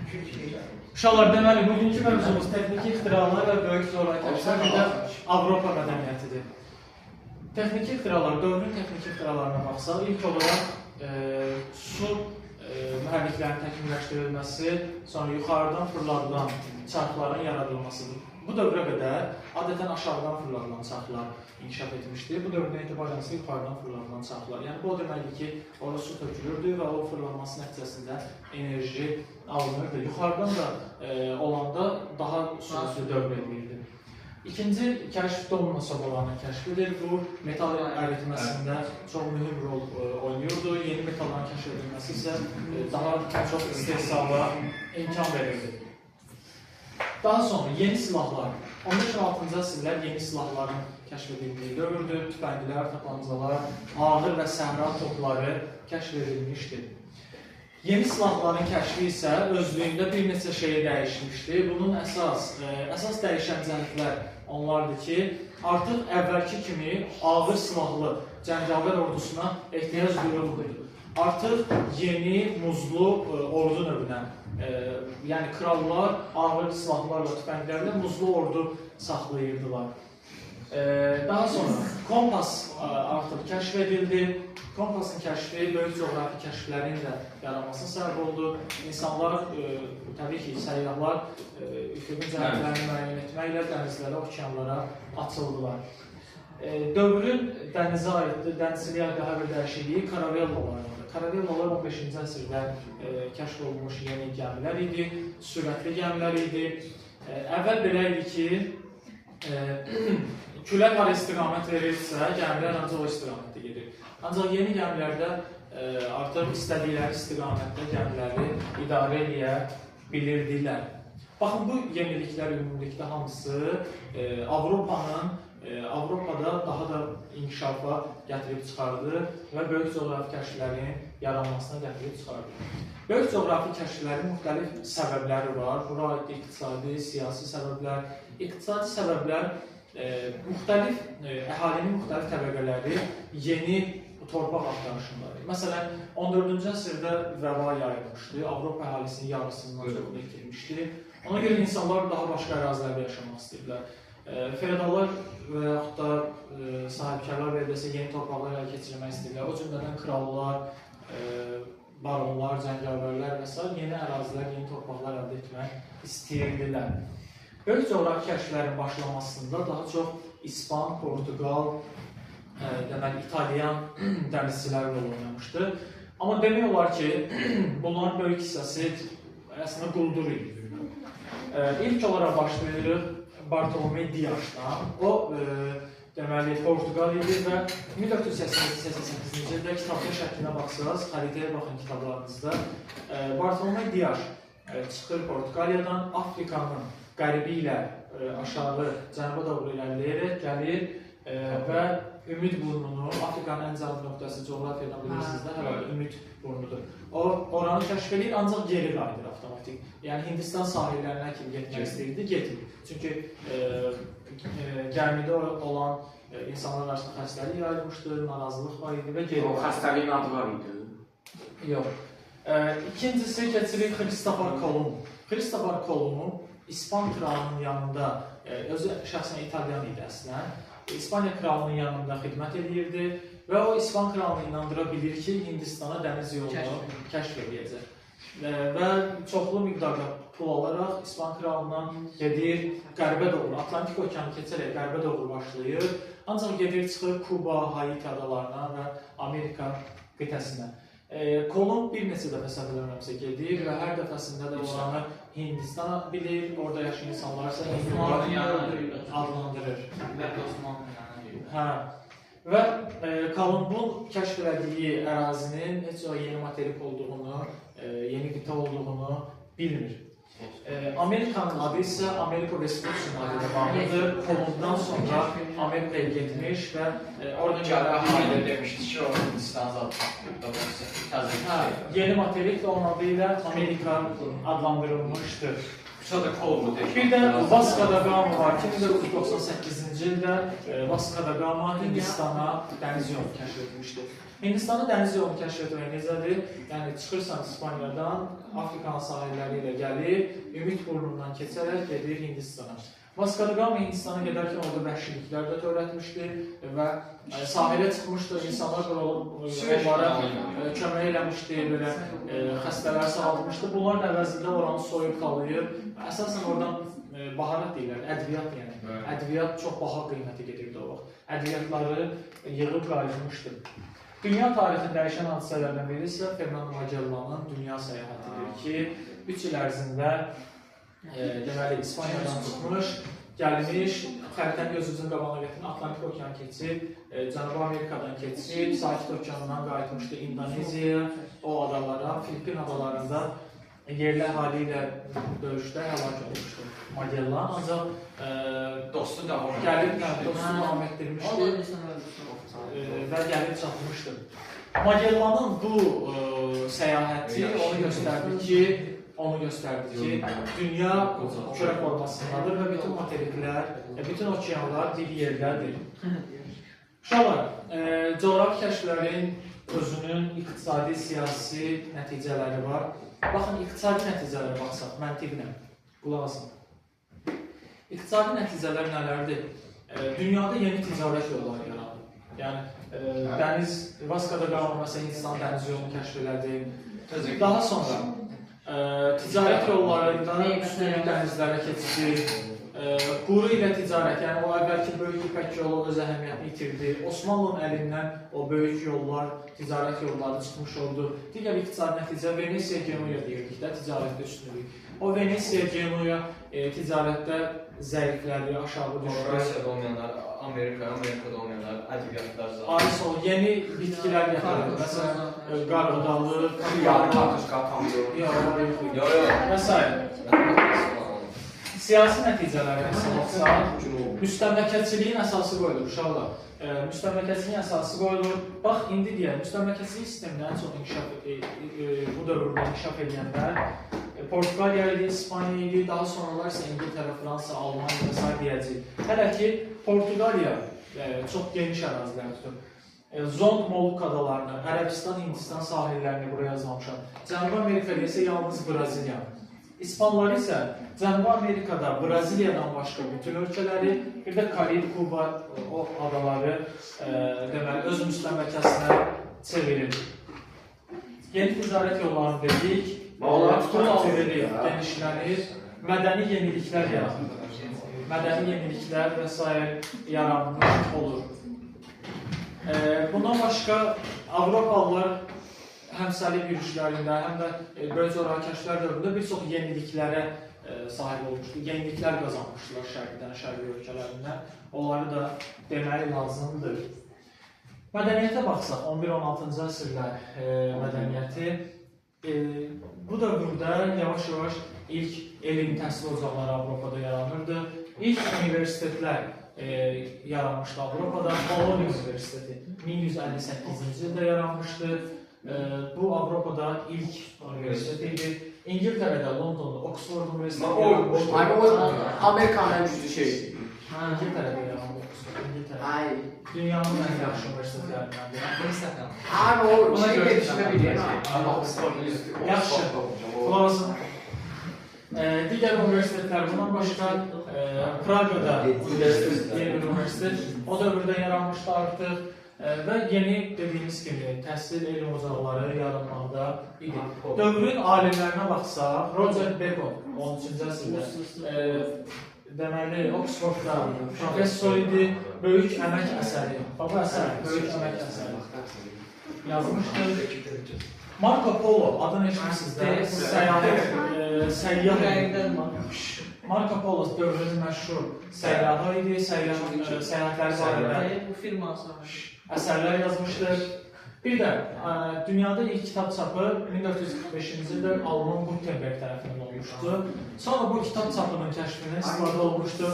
Uşaqlar, deməli, bugünkü mövzumuz texniki ixtiralar və böyük zorakı kəşflər, bir də Avropa mədəniyyətidir. Texniki ixtiralar, dövrün texniki ixtiralarına baxsaq, ilk olaraq su mühərriklərinin təkmilləşdirilməsi, sonra yuxarıdan fırladılan çarxların yaradılmasıdır. Bu dövrə qədər adətən aşağıdan fırladılan çarxlar inkişaf etmişdir. Bu dövrdən etibarən isə yuxarıdan fırladılan çarxlar. Yəni bu o deməkdir ki, orada su tökülürdü və o fırlanması nəticəsində enerji alınırdı. Yuxarıdan da olanda daha sürətli dövr edilirdi. İkinci kəşf domino sobalarının kəşfidir. Bu metal əritməsində çox mühüm rol oynuyordu. Yeni metalların kəşf edilməsi isə daha çox istehsala imkan verirdi. Daha sonra yeni silahlar. 15-16-cı əsrlər yeni silahların kəşf edildiyi dövrdür. Tüfənglər, tapancalar, ağır və səhra topları kəşf edilmişdir. Yeni silahların kəşfi isə özlüyündə bir neçə şeyi dəyişmişdir. Bunun əsas dəyişən cəhətlər onlardır ki, artıq əvvəlki kimi ağır silahlı cəngavər ordusuna ehtiyac duyulmur. Artıq yeni, muzlu ordu növünə, yəni krallar ağır silahlarla, tüfənglərlə muzlu ordu saxlayırdılar. Daha sonra kompas artıq kəşf edildi. Kompasın kəşfi böyük coğrafi kəşflərin də yaranmasına səbəb oldu. İnsanlar, təbii ki, səyyahlar üfüqün cəhətlərini müəyyən etməklə dənizlərə, okeanlara açıldılar. Dövrün dənizə aiddir, dənizçiliyə daha bir dəyişikliyi karavellalardır. Karavellalar 15-ci əsrdə kəşf olunmuş yeni gəmilər idi, sürətli gəmilər idi. Əvvəl belə idi ki, külək hara istiqamət verirsə, gəmilər ancaq o istiqamətdə gedir. Ancaq yeni gəmilərdə artıq istədikləri istiqamətdə gəmiləri idarə edə bilirdilər. Baxın, bu yeniliklər ümumilikdə hamısı Avropada daha da inkişafa gətirib çıxardı və böyük coğrafi kəşflərin yaranmasına gətirib çıxardı. Böyük coğrafi kəşflərin müxtəlif səbəbləri var. Bura aid iqtisadi, siyasi səbəblər. İqtisadi səbəblər müxtəlif əhalinin müxtəlif təbəqələri yeni torpaq axtarışındadır. Məsələn, 14-cü əsrdə vəba yayılmışdı, Avropa əhalisinin yarısından çoxunu itirmişdi. Ona görə insanlar daha başqa ərazilərdə yaşamaq istəyirlər. Feodallar və yaxud da sahibkarlar veriləsə yeni torpaqlar ələ keçirmək istəyirlər. O cümlədən krallar, baronlar, cəngavərlər və s. yeni ərazilər, yeni torpaqlar əldə etmək istəyirdilər. Böyük coğrafi kəşflərin başlamasında daha çox İspan, Portuqal, deməli, İtalyan dənizçilər rol oynamışdı. Amma demək olar ki, bunların böyük hissəsi əslində quldur idi. İlk olaraq başlayırıq Bartolomé Dias'dan. O, deməli, Portuqal idi və 1488-ci ildə kitabda şəklinə baxsınız, xəritəyə baxın kitablarınızda. Bartolomé Dias çıxır Portuqaliyadan, Afrikanın qəribi ilə aşağı cənuba doğru irəliləyərək gəlir və Ümid burnunu, Afrikanın ən cənub nöqtəsi coğrafiyadan bilirsiniz də, hələ Ümid burnudur. O, oranı kəşf edir, ancaq geri qayıdır avtomatik. Yəni, Hindistan sahillərinə kimi getmək istəyirdi, getmir. Çünki gəmidə olan insanlar arasında xəstəlik yayılmışdı, narazılıq var idi və geri qayıdır. O xəstəliyin adı var idi? Yox. İkincisi keçirik Xristofor Kolumb. Xristofor Kolumb İspan kralının yanında, özü şəxsən İtalyan idi əslən, İspaniya kralının yanında xidmət edirdi və o İspan kralını inandıra bilir ki, Hindistana dəniz yolunu kəşf edəcək. Və çoxlu miqdarda pul alaraq İspan kralından gedir qərbə doğru, Atlantik okeanı keçərək qərbə doğru başlayır. Ancaq gedir çıxır Kuba, Haiti adalarına və Amerika qitəsinə. Kolumb bir neçə dəfə səhv eləmirəmsə gedir və hər dəfəsində də oranı Hindistan bilir, orada yaşayan insanlar isə adlandırır. Və Kolumbun kəşf elədiyi ərazinin heç o yeni materik olduğunu, yeni qitə olduğunu bilmir. Amerikanın adı isə Amerika Vespucci'nin adı ilə bağlıdır. Kolumbdan sonra Amerikaya getmiş və orada Gərək demişdi ki, o Hindistan zaten yeni materik və onun adı ilə Amerika adlandırılmışdır. Bir də Vasco da Gama var. 1998-ci ildə Vasco da Gama Hindistana dəniz yolu kəşf etmişdir. Hindistana dəniz yolu kəşf etmək necədir? Yəni çıxırsan İspaniyadan, Afrikanın sahilləri ilə gəlir, Ümid burnundan keçərək gedir Hindistana. Vasco da Gama Hindistana gedərkən orada vəhşiliklər də törətmişdi və sahilə çıxmışdı, insanlar onlara kömək eləmişdi, belə xəstələr sağalmışdı. Bunların əvəzində oranı soyub qalıyıb. Əsasən oradan baharat deyirlər, ədviyyat yəni. Ədviyyat çox baha qiyməti gedirdi o vaxt. Ədviyyatları yığıb qayırmışdı. Dünya tarixində dəyişən hadisələrdən biri isə Fernando Magellan'ın dünya səyahətidir ki, 3 il ərzində deməli İspaniyadan çıxmış, gəlmiş, xəritənin gözümüzün qabağına gətirin, Atlantik okeanı keçib, Cənubi Amerikadan keçib, Sakit okeanından qayıtmışdı İndoneziyaya, o adalara, Filippin adalarında yerli əhali ilə döyüşdə həlak olmuşdu Magellan. Ancaq dostu davam gəlib, dostu davam etdirmişdi və gəlib çatmışdı. Magellan'ın bu səyahəti onu göstərdi ki, dünya küre formasındadır və bütün materiklər, bütün okeanlar diri yerlərdir. Uşaqlar, coğrafi kəşflərin özünün iqtisadi, siyasi nəticələri var. Baxın, iqtisadi nəticələrə baxsaq, məntiqlə, qulaq asın. İqtisadi nəticələr nələrdir? Dünyada yeni ticarət yolları yaranır. Yəni, dəniz, Vasco da Gama məsələn, Hindistan dəniz yolunu kəşf elədi. Daha sonra, ticarət yollarında üstünlük dənizlərə keçdi. Quru ilə ticarət, yəni o əvvəlki böyük İpək yolu öz əhəmiyyətini itirdi. Osmanlının əlindən o böyük yollar, ticarət yolları çıxmış oldu. Digər iqtisadi nəticə Venesiya Genuya deyirdik də, ticarətdə üstünlük. O Venesiya Genuya ticarətdə zəifləri, aşağı düşdü. Rusiyada olmayanlar, Amerikada olmayanlar, ədviyyatlar zaten. Ayrıca o yeni bitkilər gətirildi. Məsələn, qarğıdalı, və s. Siyasi nəticələrə əsasında müstəmləkəçiliyin əsası qoyulur, uşaqlar. Müstəmləkəçiliyin əsası qoyulur. Bax, indi deyək, müstəmləkəçilik sistemini ən çox bu dövrdə inkişaf edənlər Portuqaliya idi, İspaniya idi, daha sonralar isə İngiltərə, Fransa, Almaniya və s. deyəcək. Hələ ki, Portuqaliya çox geniş ərazilər tutur. Zond Moluk adalarını, Ərəbistan, Hindistan sahillərini buraya yazmamışam. Cənubi Amerikada isə yalnız Braziliya. İspanlar isə Cənubi Amerikada Braziliyadan başqa bütün ölkələri, bir də Karib, Kuba, o adaları deməli, öz müstəmləkəsinə çevirir. Yeni ticarət yollarını dedik, aktivirik, genişlənir, mədəni yeniliklər yaranır. Mədəni yeniliklər və s. yaranmış olur. Bundan başqa Avropalılar həm səlib yürüşlərində, həm də böyük coğrafi kəşflər dövründə bir çox yeniliklərə sahib olmuşdur. Yeniliklər qazanmışdılar şərqdən, şərqi ölkələrindən. Onları da deməli lazımdır. Mədəniyyətə baxsaq, 11-16-cı əsrlər mədəniyyəti, bu dövrdə yavaş-yavaş ilk elm təhsil ocaqları Avropada yaranırdı. İlk universitetlər yaranmışdı Avropada. Bologna Universiteti 1158-ci ildə yaranmışdı. Bu Avropada ilk universitet idi. İngiltərədə, Londonda, Oxford Universiteti yaranmışdı. Amerikanın ən güclü şeyi. İngiltərədə yaranmışdı. Dünyanın ən yaxşı universitetlərindən. Buna görə gedişdə biləyəcək. Yaxşı. Qulağısın. Digər universitetlər, bundan başqa Pragada yeni bir universitet, o dövrdə yaranmışdı artıq və yeni dediyimiz kimi təhsil elm ocaqları yaranmaqda idi. Dövrün alimlərinə baxsaq, Roger Bacon 13-cü əsrdə deməli Oxfordda professor idi, böyük əmək əsəri, bu əsər, böyük əmək əsəri yazmışdır. Marco Polo, adını eşitmişsiniz də, səyyah. Marco Polo dövrünün məşhur səyyahı idi, səyahətləri barədə əsərlər yazmışdır. Bir də, dünyada ilk kitab çapı 1445-ci ildə Alman Gutenberg tərəfindən olmuşdur. Sonra bu kitab çapının kəşfinin istifadə olmuşdur.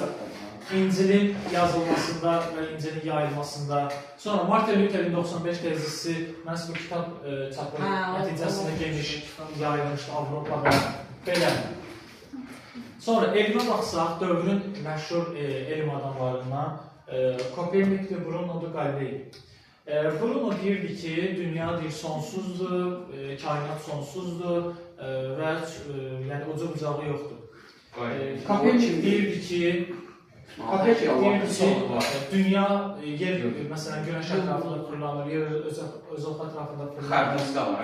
İncilin yazılmasında və İncilin yayılmasında. Sonra Martin Luther'in 95 tezisi məhz bu kitab çapı nəticəsində geniş yayılmışdı Avropada. Belə. Sonra elmə baxsaq, dövrün məşhur elm adamlarından Kopernik və Bruno de Galilei. Bruno deyirdi ki, dünya deyir sonsuzdur, kainat sonsuzdur və yəni ucu bucağı yoxdur. Kopernik deyirdi ki, dünya yer, məsələn, günəş ətrafında fırlanır, yer öz ətrafında fırlanır. Xərcimiz də var,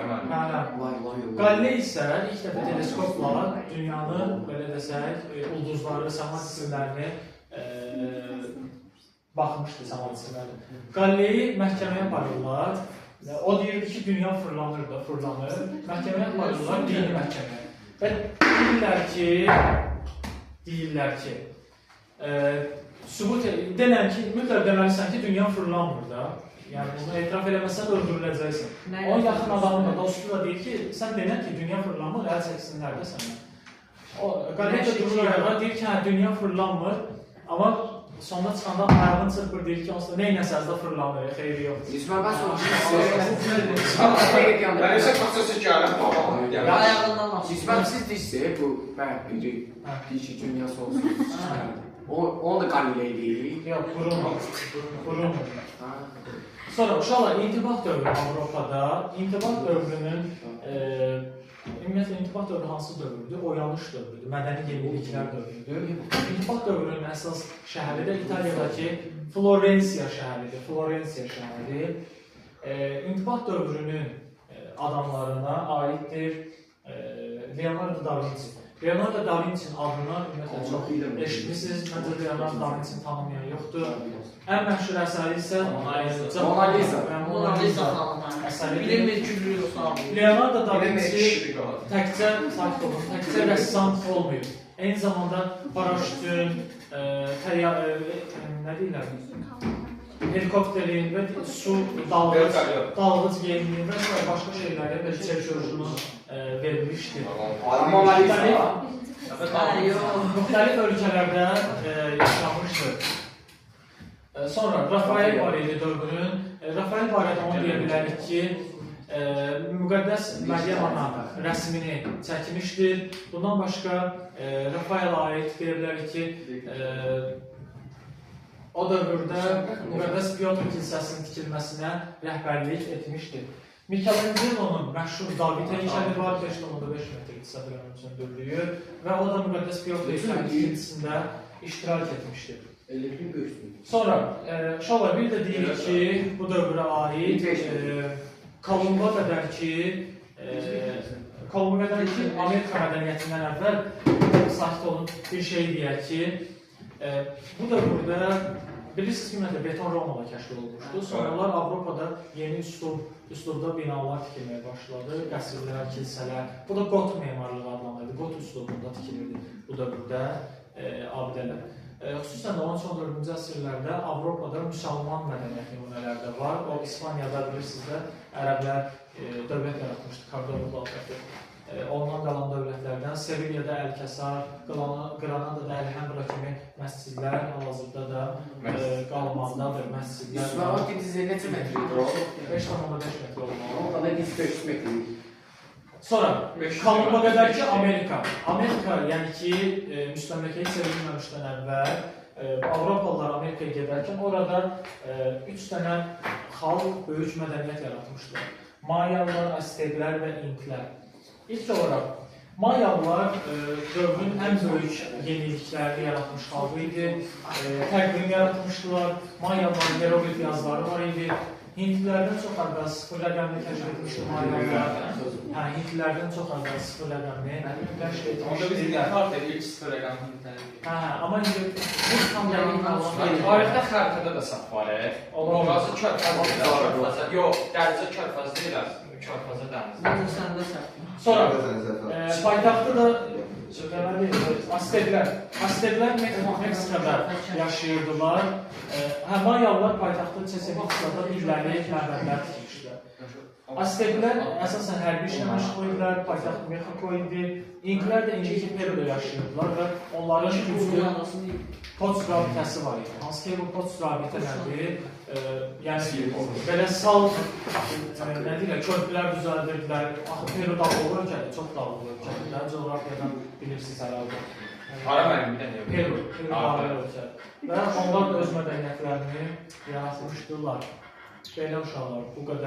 Bəli. Galilei isə ilk dəfə teleskopla dünyanı, belə desək, ulduzları, səma cisimlərini baxmışdı səma cisimlərini. Galilei məhkəməyə aparırlar. O deyirdi ki, dünya fırlanır da, fırlanır. Məhkəməyə aparırlar, dini məhkəməyə. Və deyirlər ki, sübut denən ki, mütləq deməlisən ki, dünya fırlanmır da. Yəni, bunu etiraf eləməsən də öldürüləcəksin. Onun yaxın adamın da, dostu da deyir ki, sən denən ki, dünya fırlanmır, əl çəksinlər də səndən. Galilei də durur ayağa, deyir ki, hə, dünya fırlanmır, amma sonunda çıxanda ayağını çırpır, deyir ki, onsuz da neynəsəz də fırlanır, xeyri yoxdur. İsmail, ben soruşum. Ben ise kasası gələm, babam. Ayağından nasıl? İsmail, siz deyirsə, bu biri deyir ki, dünya sonsuz. Onu da Galilei deyir. Yox, Bruno. Sonra uşaqlar, intibah dövrü Avropada, intibah dövrünün, ümumiyyətlə intibah dövrü hansı dövrüdür? Oyanış dövrüdür, mədəni yeniliklər dövrüdür. İntibah dövrünün əsas şəhəri də İtaliyadakı Florensiya şəhəridir. İntibah dövrünün adamlarına aiddir Leonardo da Vinci. Leonardo da Vinci'nin adını ümumiyyətlə çox eşitmişsiniz, məncə Leonardo da Vinci'ni tanımayan yoxdur. Ən məşhur əsəri isə Mona Lisa. Bilinmir güllü yoxsa. Leonardo da Vinci təkcə rəssam olmayıb. Eyni zamanda paraşütün, nə deyirlər? Helikopterin və su dalğıc geyiminin və başqa şeylərin və çəkişörüşünü verilmişdir. Mona Lisa. Müxtəlif ölkələrdə yaşamışdır. Sonra Rafael var idi dövrünün. Rafael barədə onu deyə bilərik ki, Müqəddəs Məryəm ana rəsmini çəkmişdir. Bundan başqa Rafaela aid deyə bilərik ki, o dövrdə Müqəddəs Pyotr kilsəsinin tikilməsinə rəhbərlik etmişdir. Michelangelo'nun məşhur David heykəli var, 5,5 metr hündürlüyü və o da Müqəddəs Pyotr heykəlinin tikintisində iştirak etmişdir. Sonra uşaqlar bir də deyirik ki, bu dövrə aid Kolumba qədər ki, Amerika mədəniyyətindən əvvəl sakit olun bir şey deyək ki, bu dövrdə bilirsiniz ki, beton Romada kəşf olunmuşdu. Sonralar Avropada yeni üslubda binalar tikilməyə başladı, qəsrlər, kilsələr. Bu da Got memarlığı adlanırdı, Got üslubunda tikilirdi bu dövrdə abidələr. Xüsusən də 13-14-cü əsrlərdə Avropada müsəlman mədəniyyət nümunələri də var. O, İspaniyada bilirsiniz də, ərəblər dövlət yaratmışdı, Kardovul dövləti. Ondan qalan dövlətlərdən Sevilliyada Əl-Kəsar, Granadada Əl-Həmra kimi məscidlər hal-hazırda da qalmaqdadır, məscidlər. İsmail, o gidizə necə metrdir o? 5,5 metr olmalı. O da 5 metr. Sonra, Kolumba qədər ki, Amerika, yəni ki, müstəmləkəyi sevilməmişdən əvvəl Avropalılar Amerikaya gedərkən orada 3 dənə xalq böyük mədəniyyət yaratmışlar. Mayalılar, Azteklər və İnklər. İlk olaraq, Mayalılar dövrün ən böyük yeniliklərini yaratmış xalqı idi. Təqvim yaratmışdılar, Mayalıların hieroglif yazıları var idi. Hintlilərdən çox əvvəl sıfır rəqəmini kəşf etmişdi Mayalılar. Hintlilərdən çox əvvəl sıfır rəqəmini kəşf etmişdi. Onda biz İngiltərdə ilk sıfır rəqəmini Hintlilərdə. Amma indi bu tam rəqəmini Tarixdə xəritədə də səhv var. Orası körfəz. Yox, dənizə körfəz deyil, körfəzə dəniz. Məncə səndə səhv. Sonra, paytaxtı da Azteklər Meksikada yaşayırdılar. Mayalılar paytaxtı Çeçenikada dilləri, məbədlər tikmişdilər. Azteklər əsasən hərbi işlə məşğul idilər, paytaxt Mexiko idi. İnklər də indiki Peru'da yaşayırdılar və onların güclü poçt rabitəsi var idi. Hansı ki, bu poçt rabitələrdir, yəni belə sal, nə deyirlər, körpülər düzəldirdilər. Axı Peru dağlı ölkədir, çox dağlı ölkədir. Coğrafiyadan bilirsiniz herhalde. Ara mənim bir dənə Peru, Aa, ölkə. Və onlar da öz mədəniyyətlərini yansıtmışdılar. Belə uşaqlar bu qədər